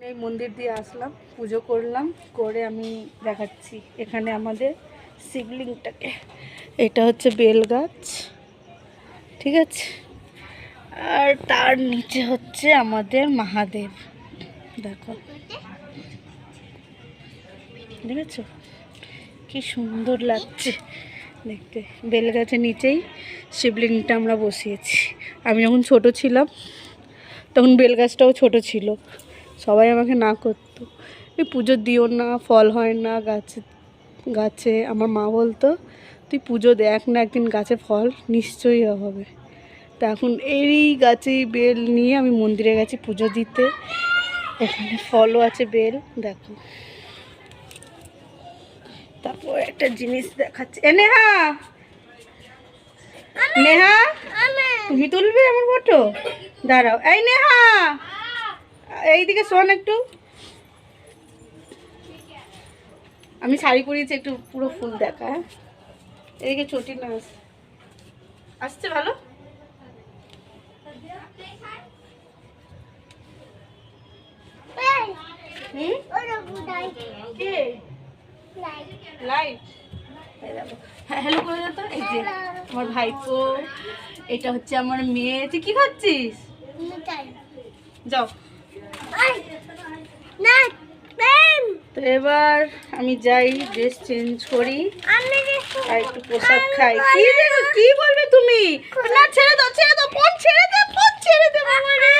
এই মন্দির দিয়ে আসলাম, পুজো করলাম, করে আমি দেখাচ্ছি এখানে আমাদের শিবলিঙ্গটাকে। এটা হচ্ছে বেল গাছ, ঠিক আছে, আর তার নিচে হচ্ছে আমাদের মহাদেব। দেখো, দেখেছো কি সুন্দর লাগছে দেখতে। বেল গাছের নিচেই শিবলিঙ্গটা আমরা বসিয়েছি। আমি যখন ছোট ছিলাম তখন বেল গাছটাও ছোট ছিল, সবাই আমাকে না করতো, এই পুজো দিও না, ফল হয় না গাছে গাছে। আমার মা বলতো তুই পুজো দেখ না, একদিন গাছে ফল নিশ্চয়ই হবে। তা এখন এই গাছেই বেল নিয়ে আমি মন্দিরে গেছি পুজো দিতে। এখানে ফলও আছে, বেল দেখো। তারপর একটা জিনিস দেখাচ্ছে, নেহা, নেহা তুমি তুলবে আমার ফটো? দাঁড়াও, এই নেহা এইদিকে শোন একটু। আমি শাড়ি পরিয়েছি, একটু পুরো ফুল দেখা। হ্যাঁ, এদিকে চটি না আসছে ভালো। হ্যালো করে দাও তো। এই যে আমার ভাইপো, এটা হচ্ছে আমার মেয়ে। তুই কি খাচ্ছিস? যাও। তো এবার আমি যাই, ড্রেস চেঞ্জ করি আর একটু প্রসাদ খাই। কি দেখো, কি বলবে তুমি? না ছেড়ে দাও, ছেড়ে দাও, ফোন ছেড়ে দে, ফোন ছেড়ে দে বাবা রে।